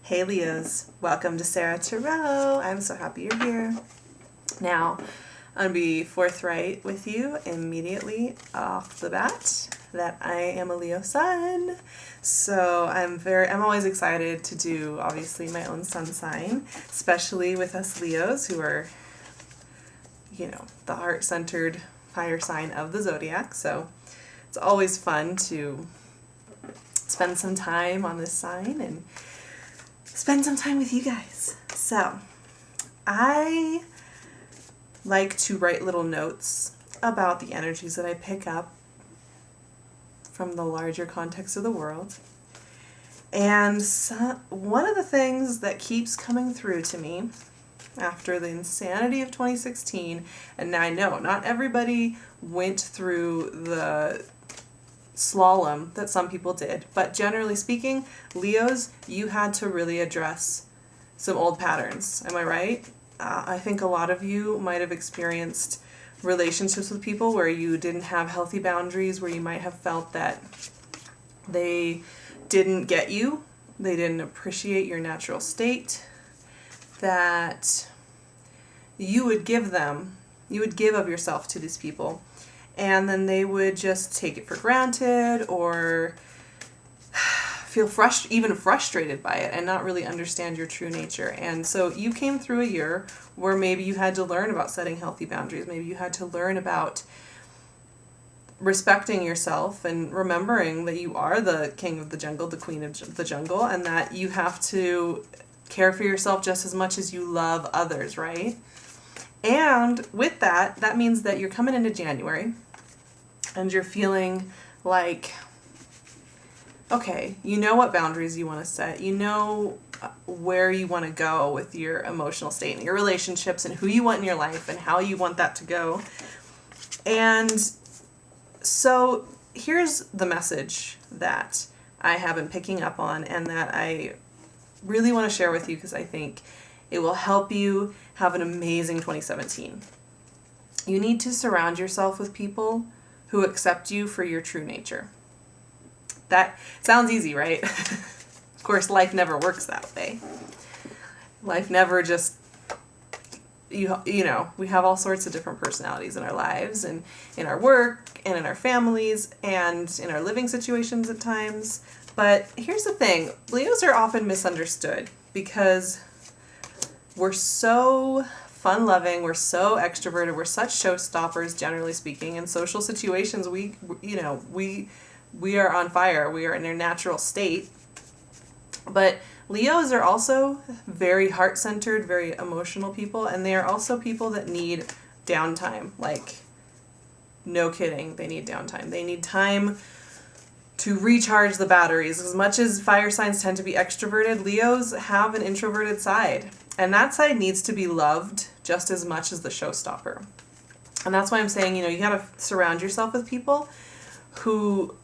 Hey Leos, welcome to Sarah Tarot. I'm so happy you're here. Now, I'm going to be forthright with you immediately off the bat that I am a Leo sun. So I'm always excited to do obviously my own sun sign, especially with us Leos who are, the heart-centered fire sign of the zodiac. So it's always fun to spend some time on this sign and spend some time with you guys. So I like to write little notes about the energies that I pick up from the larger context of the world. And one of the things that keeps coming through to me after the insanity of 2016, and now I know not everybody went through the slalom that some people did, but generally speaking, Leos, you had to really address some old patterns. Am I right? I think a lot of you might have experienced relationships with people where you didn't have healthy boundaries, where you might have felt that they didn't get you, they didn't appreciate your natural state, that you would give of yourself to these people, and then they would just take it for granted or feel even frustrated by it and not really understand your true nature. And so you came through a year where maybe you had to learn about setting healthy boundaries. Maybe you had to learn about respecting yourself and remembering that you are the king of the jungle, the queen of the jungle, and that you have to care for yourself just as much as you love others, right? And with that means that you're coming into January and you're feeling like, okay, you know what boundaries you want to set. You know where you want to go with your emotional state and your relationships and who you want in your life and how you want that to go. And so here's the message that I have been picking up on and that I really want to share with you because I think it will help you have an amazing 2017. You need to surround yourself with people who accept you for your true nature. That sounds easy, right? Of course, life never works that way. Life never just, we have all sorts of different personalities in our lives and in our work and in our families and in our living situations at times. But here's the thing, Leos are often misunderstood because we're so fun-loving, we're so extroverted, we're such showstoppers, generally speaking. In social situations, we are on fire. We are in our natural state. But Leos are also very heart-centered, very emotional people, and they are also people that need downtime. Like, no kidding, they need downtime. They need time to recharge the batteries. As much as fire signs tend to be extroverted, Leos have an introverted side. And that side needs to be loved just as much as the showstopper. And that's why I'm saying, you gotta surround yourself with people who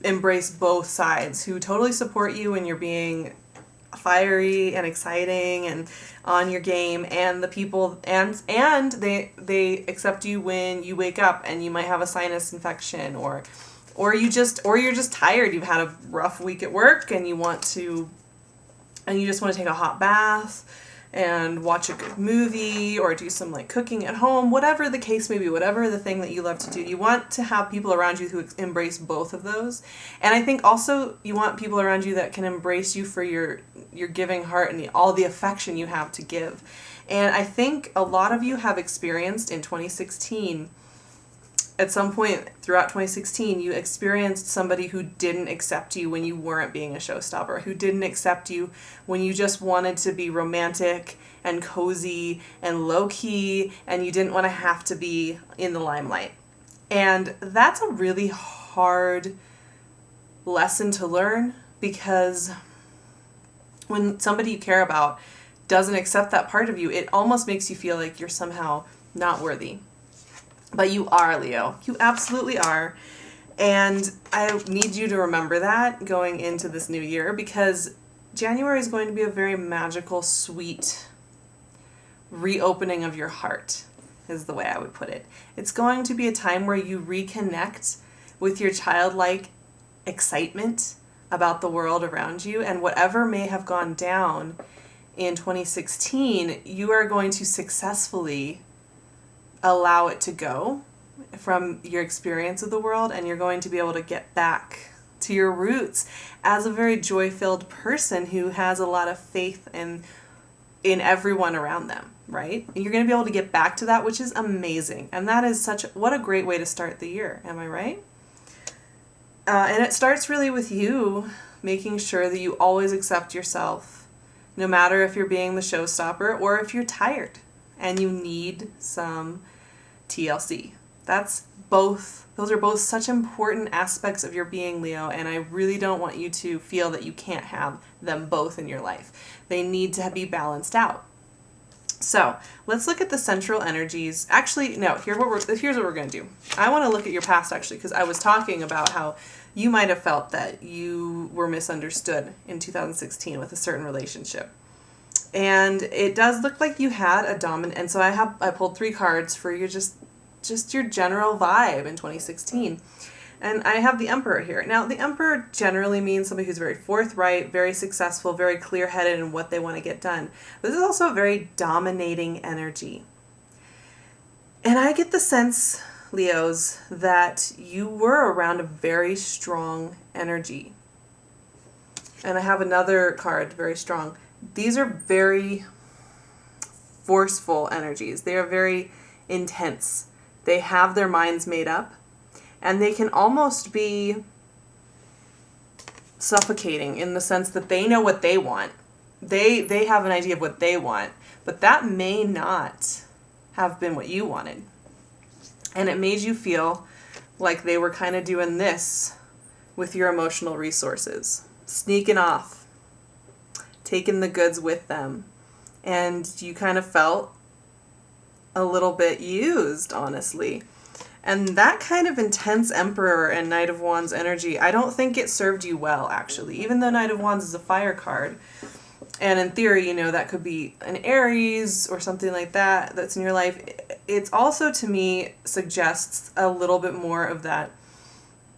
embrace both sides, who totally support you when you're being fiery and exciting and on your game, and the people and they accept you when you wake up and you might have a sinus infection or you're just tired, you've had a rough week at work and you just want to take a hot bath and watch a good movie or do some cooking at home, whatever the case may be, whatever the thing that you love to do. You want to have people around you who embrace both of those. And I think also you want people around you that can embrace you for your giving heart and all the affection you have to give. And I think a lot of you have experienced in 2016, at some point throughout 2016, you experienced somebody who didn't accept you when you weren't being a showstopper, who didn't accept you when you just wanted to be romantic and cozy and low-key, and you didn't want to have to be in the limelight. And that's a really hard lesson to learn, because when somebody you care about doesn't accept that part of you, it almost makes you feel like you're somehow not worthy. But you are, Leo. You absolutely are. And I need you to remember that going into this new year, because January is going to be a very magical, sweet reopening of your heart, is the way I would put it. It's going to be a time where you reconnect with your childlike excitement, about the world around you, and whatever may have gone down in 2016, you are going to successfully allow it to go from your experience of the world, and you're going to be able to get back to your roots as a very joy-filled person who has a lot of faith in everyone around them, right? And you're going to be able to get back to that, which is amazing. And that is what a great way to start the year. Am I right? And it starts really with you making sure that you always accept yourself, no matter if you're being the showstopper or if you're tired and you need some TLC. Those are both such important aspects of your being, Leo, and I really don't want you to feel that you can't have them both in your life. They need to be balanced out. So let's look at the central energies. Actually, no, here's what we're going to do. I want to look at your past, actually, because I was talking about how you might have felt that you were misunderstood in 2016 with a certain relationship. And it does look like you had a dominant, and so I pulled 3 cards for your just your general vibe in 2016. And I have the Emperor here. Now, the Emperor generally means somebody who's very forthright, very successful, very clear-headed in what they want to get done. But this is also a very dominating energy. And I get the sense, Leos, that you were around a very strong energy. And I have another card, very strong. These are very forceful energies. They are very intense. They have their minds made up, and they can almost be suffocating in the sense that they know what they want. They have an idea of what they want, but that may not have been what you wanted. And it made you feel like they were kind of doing this with your emotional resources, sneaking off, taking the goods with them, and you kind of felt a little bit used, honestly. And that kind of intense Emperor and Knight of Wands energy, I don't think it served you well, actually. Even though Knight of Wands is a fire card, and in theory, that could be an Aries or something like that that's in your life, it's also, to me, suggests a little bit more of that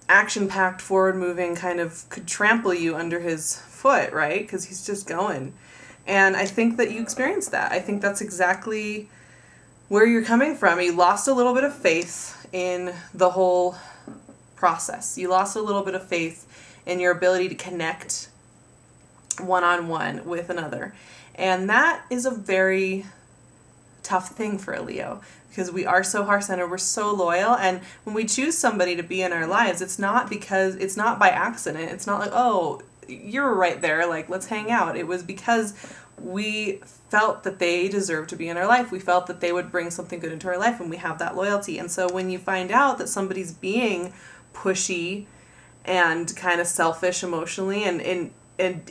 action-packed, forward-moving kind of could trample you under his foot, right? Because he's just going. And I think that you experienced that. I think that's exactly where you're coming from. You lost a little bit of faith in the whole process. You lost a little bit of faith in your ability to connect one-on-one with another. And that is a very tough thing for a Leo, because we are so heart-centered, we're so loyal, and when we choose somebody to be in our lives, it's not by accident. It's not like, oh, you're right there, like, let's hang out. It was because we felt that they deserved to be in our life. We felt that they would bring something good into our life, and we have that loyalty. And so when you find out that somebody's being pushy and kind of selfish emotionally and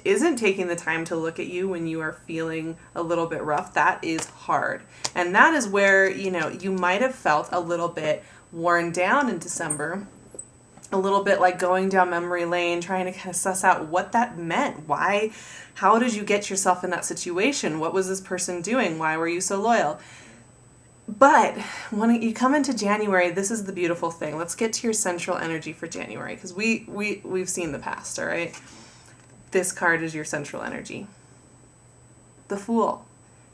isn't taking the time to look at you when you are feeling a little bit rough, that is hard. And that is where, you might have felt a little bit worn down in December, a little bit like going down memory lane, trying to kind of suss out what that meant. Why? How did you get yourself in that situation? What was this person doing? Why were you so loyal? But when you come into January, this is the beautiful thing. Let's get to your central energy for January, because we've seen the past, all right? This card is your central energy. The Fool.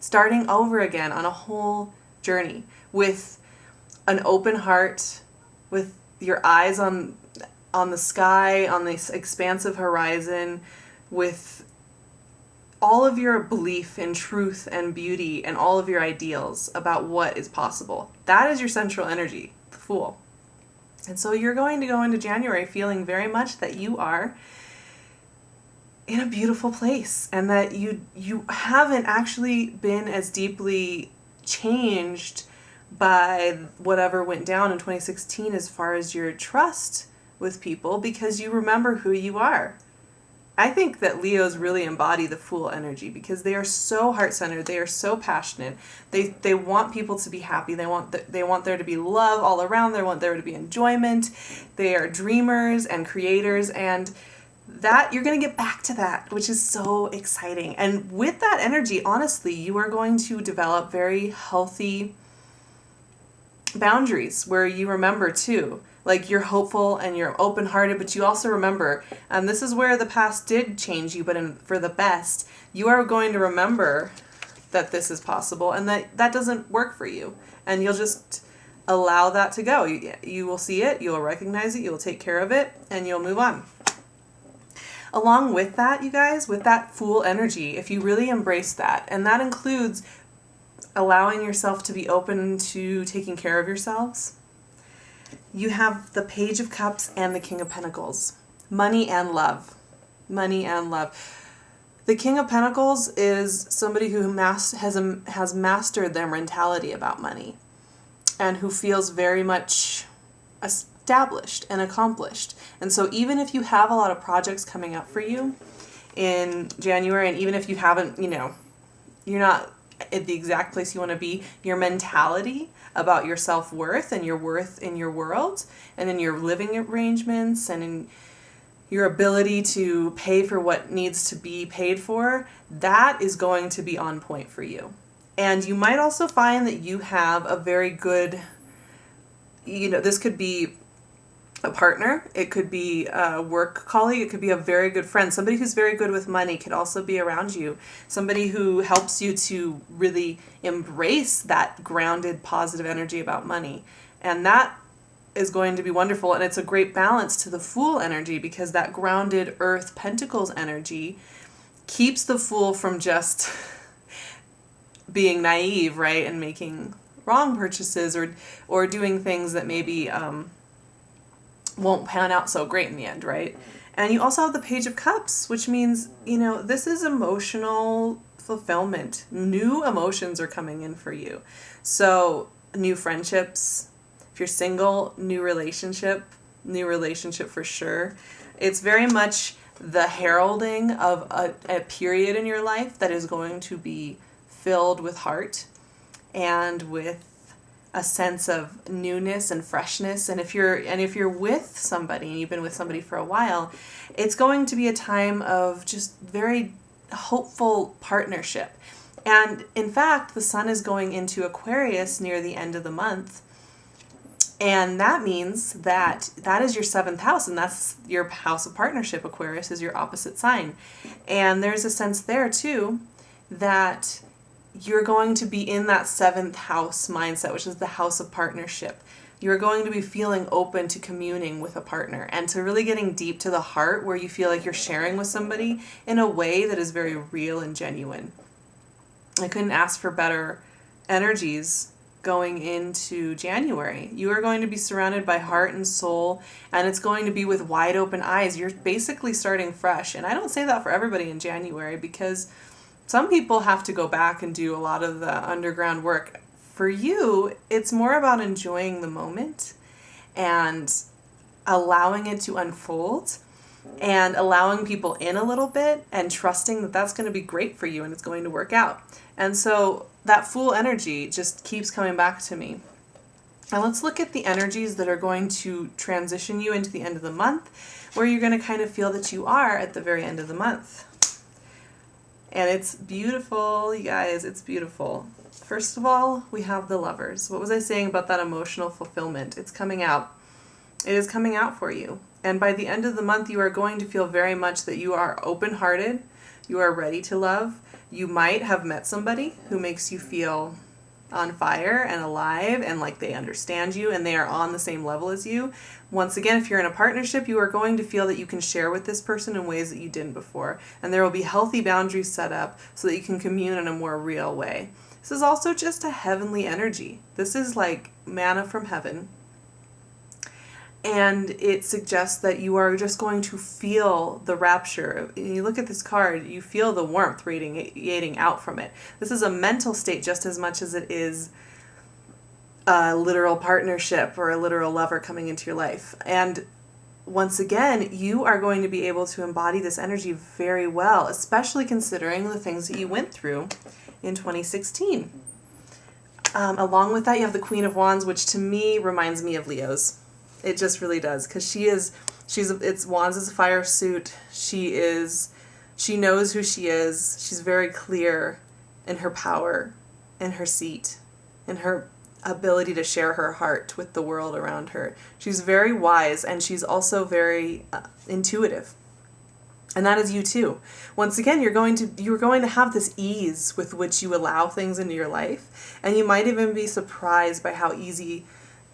Starting over again on a whole journey with an open heart, with your eyes on the sky, on this expansive horizon, with all of your belief in truth and beauty and all of your ideals about what is possible. That is your central energy, the Fool. And so you're going to go into January feeling very much that you are in a beautiful place, and that you haven't actually been as deeply changed by whatever went down in 2016 as far as your trust with people, because you remember who you are. I think that Leos really embody the Fool energy because they are so heart-centered. They are so passionate. They want people to be happy. They want there to be love all around. They want there to be enjoyment. They are dreamers and creators, and that you're going to get back to that, which is so exciting. And with that energy, honestly, you are going to develop very healthy boundaries where you remember too. Like you're hopeful and you're open-hearted, but you also remember, and this is where the past did change you, but for the best, you are going to remember that this is possible and that doesn't work for you. And you'll just allow that to go. You will see it, you'll recognize it, you'll take care of it, and you'll move on. Along with that, you guys, with that Fool energy, if you really embrace that, and that includes allowing yourself to be open to taking care of yourselves, you have the Page of Cups and the King of Pentacles. Money and love. Money and love. The King of Pentacles is somebody who has mastered their mentality about money and who feels very much established and accomplished. And so even if you have a lot of projects coming up for you in January, and even if you haven't, you're not at the exact place you want to be, your mentality about your self-worth and your worth in your world and in your living arrangements and in your ability to pay for what needs to be paid for, that is going to be on point for you. And you might also find that you have a very good, this could be a partner, it could be a work colleague, it could be a very good friend. Somebody who's very good with money could also be around you. Somebody who helps you to really embrace that grounded, positive energy about money. And that is going to be wonderful. And it's a great balance to the Fool energy, because that grounded Earth Pentacles energy keeps the Fool from just being naive, right? And making wrong purchases or doing things that maybe won't pan out so great in the end, right? And you also have the Page of Cups, which means, this is emotional fulfillment. New emotions are coming in for you. So new friendships, if you're single, new relationship for sure. It's very much the heralding of a period in your life that is going to be filled with heart and with a sense of newness and freshness. And if you're with somebody and you've been with somebody for a while, it's going to be a time of just very hopeful partnership. And in fact, the sun is going into Aquarius near the end of the month. And that means that is your 7th house, and that's your house of partnership. Aquarius is your opposite sign. And there's a sense there too that you're going to be in that 7th house mindset, which is the house of partnership. You're going to be feeling open to communing with a partner and to really getting deep to the heart, where you feel like you're sharing with somebody in a way that is very real and genuine. I couldn't ask for better energies going into January. You are going to be surrounded by heart and soul, and it's going to be with wide open eyes. You're basically starting fresh. And I don't say that for everybody in January, because some people have to go back and do a lot of the underground work. For you, it's more about enjoying the moment and allowing it to unfold and allowing people in a little bit and trusting that that's going to be great for you and it's going to work out. And so that Fool energy just keeps coming back to me. Now let's look at the energies that are going to transition you into the end of the month, where you're going to kind of feel that you are at the very end of the month. And it's beautiful, you guys, it's beautiful. First of all, we have the Lovers. What was I saying about that emotional fulfillment? It's coming out. It is coming out for you. And by the end of the month, you are going to feel very much that you are open-hearted, you are ready to love. You might have met somebody who makes you feel on fire and alive and like they understand you and they are on the same level as you. Once again, if you're in a partnership, you are going to feel that you can share with this person in ways that you didn't before. And there will be healthy boundaries set up so that you can commune in a more real way. This is also just a heavenly energy. This is like manna from heaven. And it suggests that you are just going to feel the rapture. You look at this card, you feel the warmth radiating out from it. This is a mental state just as much as it is a literal partnership or a literal lover coming into your life. And once again, you are going to be able to embody this energy very well, especially considering the things that you went through in 2016. Along with that, you have the Queen of Wands, which to me reminds me of Leo's. It just really does, because it's Wands is a fire suit. She knows who she is. She's very clear in her power, in her seat, in her ability to share her heart with the world around her. She's very wise, and she's also very intuitive. And that is you too. Once again, you're going to have this ease with which you allow things into your life, and you might even be surprised by how easy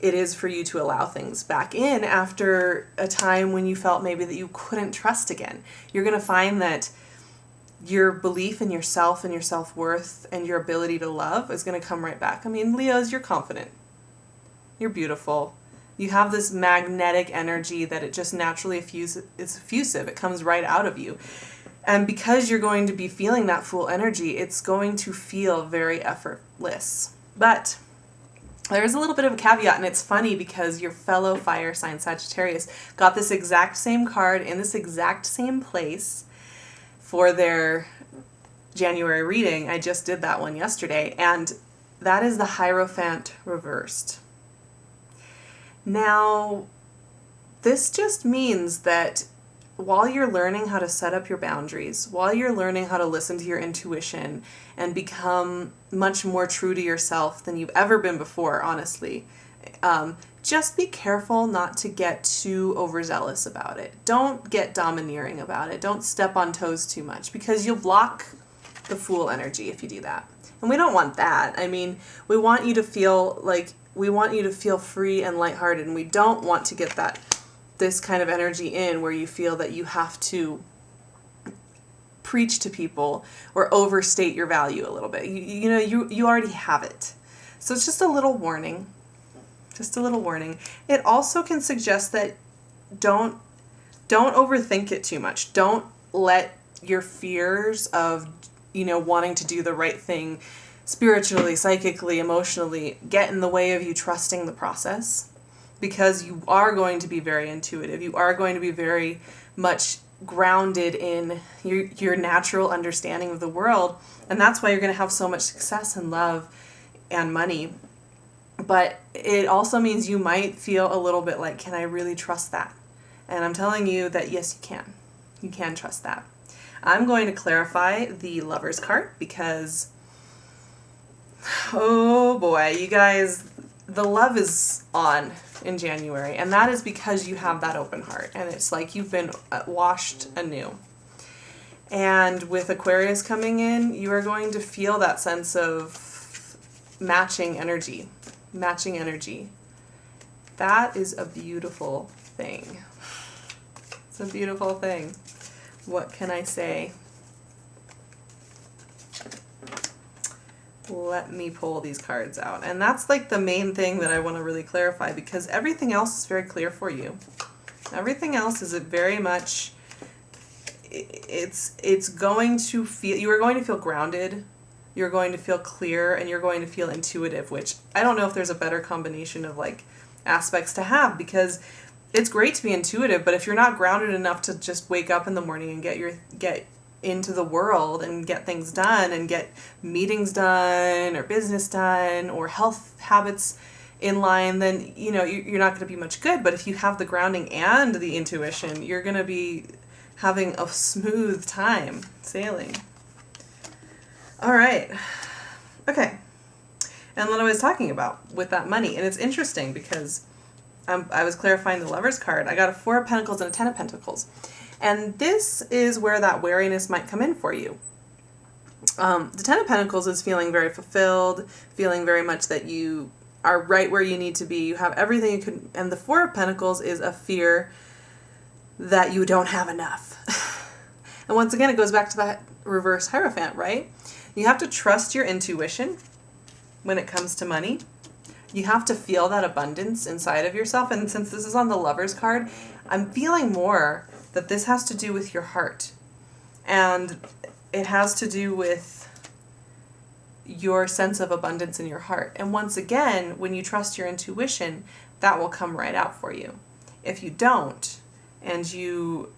it is for you to allow things back in after a time when you felt maybe that you couldn't trust again. You're going to find that your belief in yourself and your self-worth and your ability to love is going to come right back. I mean, Leos, you're confident. You're beautiful. You have this magnetic energy that it just naturally it's effusive. It comes right out of you. And because you're going to be feeling that full energy, it's going to feel very effortless. But there's a little bit of a caveat, and it's funny because your fellow fire sign Sagittarius got this exact same card in this exact same place for their January reading. I just did that one yesterday, and that is the Hierophant reversed. Now, this just means that while you're learning how to set up your boundaries, while you're learning how to listen to your intuition and become much more true to yourself than you've ever been before, honestly, just be careful not to get too overzealous about it. Don't get domineering about it. Don't step on toes too much, because you'll block the Fool energy if you do that. And we don't want that. I mean, we want you to feel free and lighthearted, and we don't want to get this kind of energy in where you feel that you have to preach to people or overstate your value a little bit. You already have it. So it's just a little warning. Just a little warning. It also can suggest that don't overthink it too much. Don't let your fears of, wanting to do the right thing spiritually, psychically, emotionally get in the way of you trusting the process, because you are going to be very intuitive. You are going to be very much grounded in your natural understanding of the world, and that's why you're going to have so much success and love and money. But it also means you might feel a little bit like, can I really trust that? And I'm telling you that yes, you can. You can trust that. I'm going to clarify the Lovers card because, oh boy, you guys, the love is on in January, and that is because you have that open heart, and it's like you've been washed anew. And with Aquarius coming in, you are going to feel that sense of matching energy. That is a beautiful thing. It's a beautiful thing. What can I say? Let me pull these cards out. And that's like the main thing that I want to really clarify, because everything else is very clear for you. Everything else is very much, it's going to feel, you are going to feel grounded, you're going to feel clear, and you're going to feel intuitive, which I don't know if there's a better combination of like aspects to have, because it's great to be intuitive, but if you're not grounded enough to just wake up in the morning and get into the world and get things done and get meetings done or business done or health habits in line, then you're not going to be much good. But if you have the grounding and the intuition, you're going to be having a smooth time sailing. All right. Okay. And what I was talking about with that money, and it's interesting because I was clarifying the Lovers card. I got a 4 of Pentacles and a 10 of Pentacles. And this is where that wariness might come in for you. The 10 of Pentacles is feeling very fulfilled, feeling very much that you are right where you need to be. You have everything you could. And the 4 of Pentacles is a fear that you don't have enough. And once again, it goes back to that reverse Hierophant, right? You have to trust your intuition when it comes to money. You have to feel that abundance inside of yourself. And since this is on the Lovers card, I'm feeling more that this has to do with your heart. And it has to do with your sense of abundance in your heart. And once again, when you trust your intuition, that will come right out for you. If you don't, and you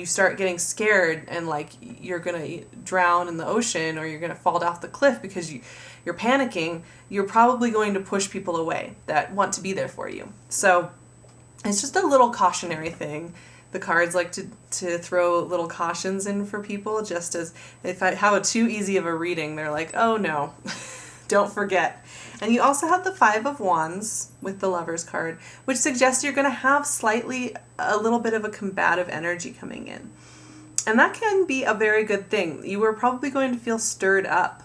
start getting scared and like you're going to drown in the ocean or you're going to fall off the cliff because you're panicking, you're probably going to push people away that want to be there for you. So it's just a little cautionary thing. The cards like to throw little cautions in for people, just as if I have too easy of a reading, they're like, oh no, Don't forget. And you also have the Five of Wands with the Lover's card, which suggests you're going to have a little bit of a combative energy coming in. And that can be a very good thing. You are probably going to feel stirred up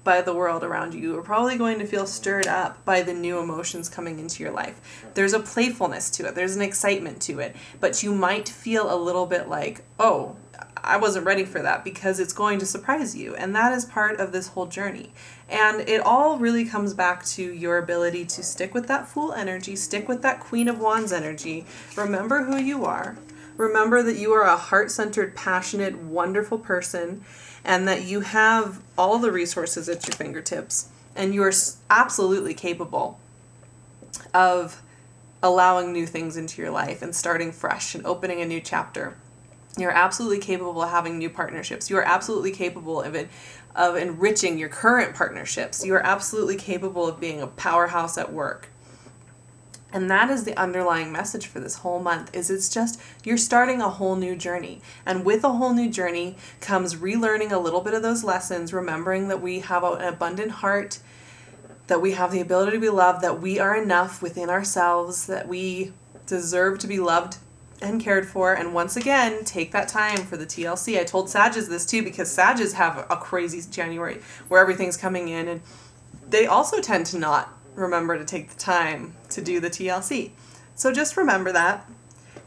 by the world around you. You are probably going to feel stirred up by the new emotions coming into your life. There's a playfulness to it. There's an excitement to it. But you might feel a little bit like, oh, I wasn't ready for that, because it's going to surprise you. And that is part of this whole journey. And it all really comes back to your ability to stick with that Fool energy, stick with that Queen of Wands energy. Remember who you are. Remember that you are a heart-centered, passionate, wonderful person, and that you have all the resources at your fingertips. And you are absolutely capable of allowing new things into your life and starting fresh and opening a new chapter. You're absolutely capable of having new partnerships. You are absolutely capable of enriching your current partnerships. You are absolutely capable of being a powerhouse at work. And that is the underlying message for this whole month, is it's just you're starting a whole new journey. And with a whole new journey comes relearning a little bit of those lessons, remembering that we have an abundant heart, that we have the ability to be loved, that we are enough within ourselves, that we deserve to be loved and cared for. And once again, take that time for the TLC. I told Sages this too, because Sages have a crazy January where everything's coming in, and they also tend to not remember to take the time to do the TLC. So just remember that.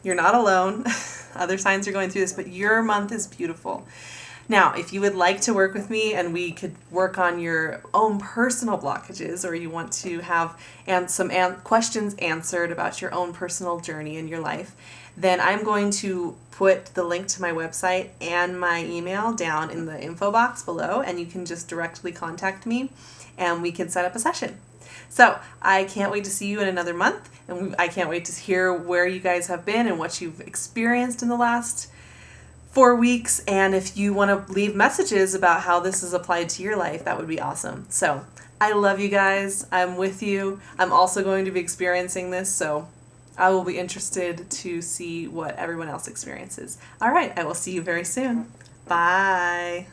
You're not alone. Other signs are going through this, but your month is beautiful. Now, if you would like to work with me and we could work on your own personal blockages, or you want to have some questions answered about your own personal journey in your life, then I'm going to put the link to my website and my email down in the info box below, and you can just directly contact me and we can set up a session. So I can't wait to see you in another month, and I can't wait to hear where you guys have been and what you've experienced in the last 4 weeks. And if you want to leave messages about how this is applied to your life, that would be awesome. So I love you guys. I'm with you. I'm also going to be experiencing this, so I will be interested to see what everyone else experiences. All right, I will see you very soon. Bye.